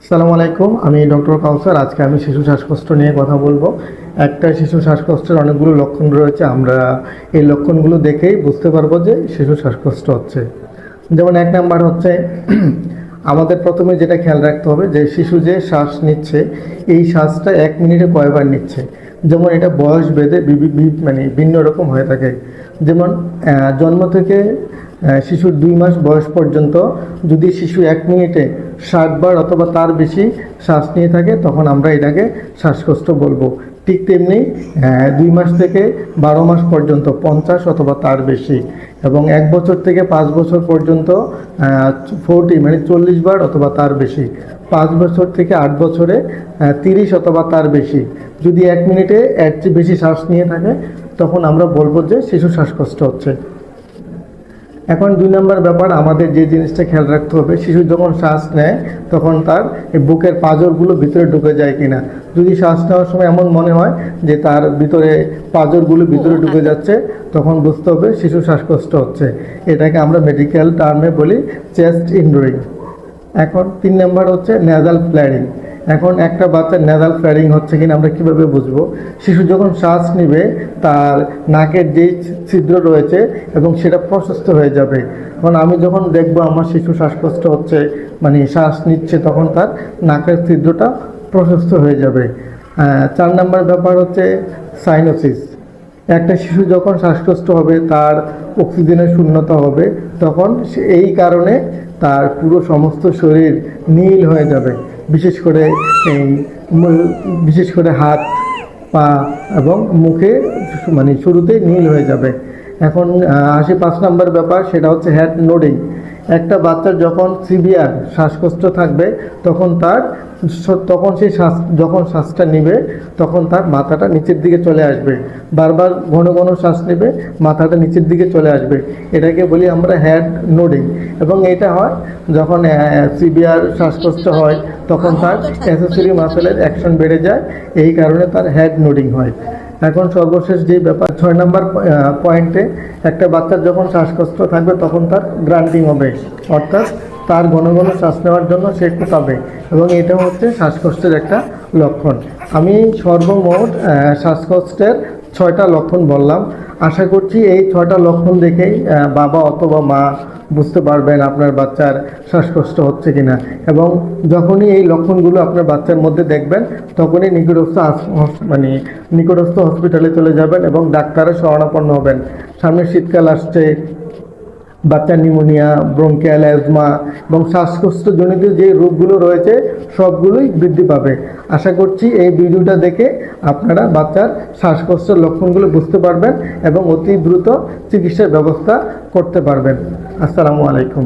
আসসালামু আলাইকুম। আমি ডক্টর কাউসার। আজকে আমি শিশু শ্বাসকষ্ট নিয়ে কথা বলবো। একটা শিশু শ্বাসকষ্টের অনেকগুলো লক্ষণ রয়েছে। আমরা এই লক্ষণগুলো দেখেই বুঝতে পারবো যে শিশু শ্বাসকষ্ট হচ্ছে। যেমন এক নাম্বার হচ্ছে আমাদের প্রথমে যেটা খেয়াল রাখতে হবে যে শিশু যে শ্বাস নিচ্ছে এই শ্বাসটা 1 মিনিটে কয়বার নিচ্ছে। যেমন এটা বয়স ভেদে ভিন্ন রকম হয়ে থাকে। যেমন জন্ম থেকে শিশুর 2 মাস বয়স পর্যন্ত যদি শিশু 1 মিনিটে 60 বার অথবা তার বেশি শ্বাস নিয়ে থাকে তখন আমরা এটাকে শ্বাসকষ্ট বলবো। ঠিক তেমনি 2 মাস থেকে 12 মাস পর্যন্ত 50 অথবা তার বেশি, এবং 1 বছর থেকে 5 বছর পর্যন্ত 40 বার অথবা তার বেশি, 5 বছর থেকে 8 বছরে 30 অথবা তার বেশি যদি 1 মিনিটে এর চেয়ে বেশি শ্বাস নিয়ে থাকে তখন আমরা বলবো যে শিশু শ্বাসকষ্ট হচ্ছে। এখন 2 নম্বর ব্যাপার, আমাদের যে জিনিসটা খেয়াল রাখতে হবে, শিশু যখন শ্বাস নেয় তখন তার বুকের পাঁজরগুলো ভিতরে ঢুকে যায় কিনা। যদি শ্বাস নেওয়ার সময় এমন মনে হয় যে তার ভিতরে পাঁজরগুলো ভিতরে ঢুকে যাচ্ছে তখন বুঝতে হবে শিশু শ্বাসকষ্ট হচ্ছে। এটাকে আমরা মেডিকেল টার্মে বলি চেস্ট ইনডোরিং। এখন 3 নম্বর হচ্ছে নেজাল ফ্ল্যারিং। এখন একটা বাচ্চার নেজাল ফ্ল্যারিং হচ্ছে কিনা আমরা কিভাবে বুঝবো? শিশু যখন শ্বাস নেবে তার নাকের যেই ছিদ্র রয়েছে এবং সেটা প্রশস্ত হয়ে যাবে। এখন আমি যখন দেখবো আমার শিশু শ্বাসকষ্ট হচ্ছে শ্বাস নিচ্ছে তখন তার নাকের ছিদ্রটা প্রশস্ত হয়ে যাবে। 4 নম্বর ব্যাপার হচ্ছে সাইনোসিস। একটা শিশু যখন শ্বাসকষ্ট হবে তার অক্সিজেনের শূন্যতা হবে, তখন এই কারণে তার পুরো সমস্ত শরীর নীল হয়ে যাবে, বিশেষ করে হাত, পা এবং মুখে শুরুতেই নীল হয়ে যাবে। এখন 5 নম্বর ব্যাপার, সেটা হচ্ছে হেড নোডিং। একটা বাচ্চার যখন সিভিয়ার শ্বাসকষ্ট থাকবে তখন সে যখন শ্বাসটা নেবে তখন তার মাথাটা নিচের দিকে চলে আসবে, বারবার ঘন ঘন শ্বাস নেবে, মাথাটা নিচের দিকে চলে আসবে। এটাকে বলি আমরা হেড নোডিং। এবং এটা হয় যখন সিভিয়ার শ্বাসকষ্ট হয় তখন তার অ্যাক্সেসরি মাসেলের অ্যাকশন বেড়ে যায়, এই কারণে তার হেড নোডিং হয়। এখন সর্বশেষ যে ব্যাপার 6 নম্বর পয়েন্টে, একটা বাচ্চার যখন শ্বাসকষ্ট থাকবে তখন তার গ্রান্টিং হবে, অর্থাৎ তার ঘন ঘন শ্বাস নেওয়ার জন্য সে পাবে, এবং এটা হচ্ছে শ্বাসকষ্টের একটা লক্ষণ। আমি সর্বমোট শ্বাসকষ্টের 6টা লক্ষণ বললাম। আশা করছি এই 6টা লক্ষণ দেখেই বাবা অথবা মা বুঝতে পারবেন আপনার বাচ্চার শ্বাসকষ্ট হচ্ছে কিনা, এবং যখনই এই লক্ষণগুলো আপনার বাচ্চার মধ্যে দেখবেন তখনই নিকটস্থ হসপিটালে চলে যাবেন এবং ডাক্তারের শরণাপন্ন হবেন। সামনে শীতকাল আসছে, বাচ্চার নিউমোনিয়া, ব্রঙ্কিয়াল অ্যাজমা এবং শ্বাসকষ্টজনিত যে রোগগুলো রয়েছে সবগুলোই বৃদ্ধি পাবে। আশা করছি এই ভিডিওটা দেখে আপনারা বাচ্চার শ্বাসকষ্টের লক্ষণগুলো বুঝতে পারবেন এবং অতি দ্রুত চিকিৎসার ব্যবস্থা করতে পারবেন। আসসালামু আলাইকুম।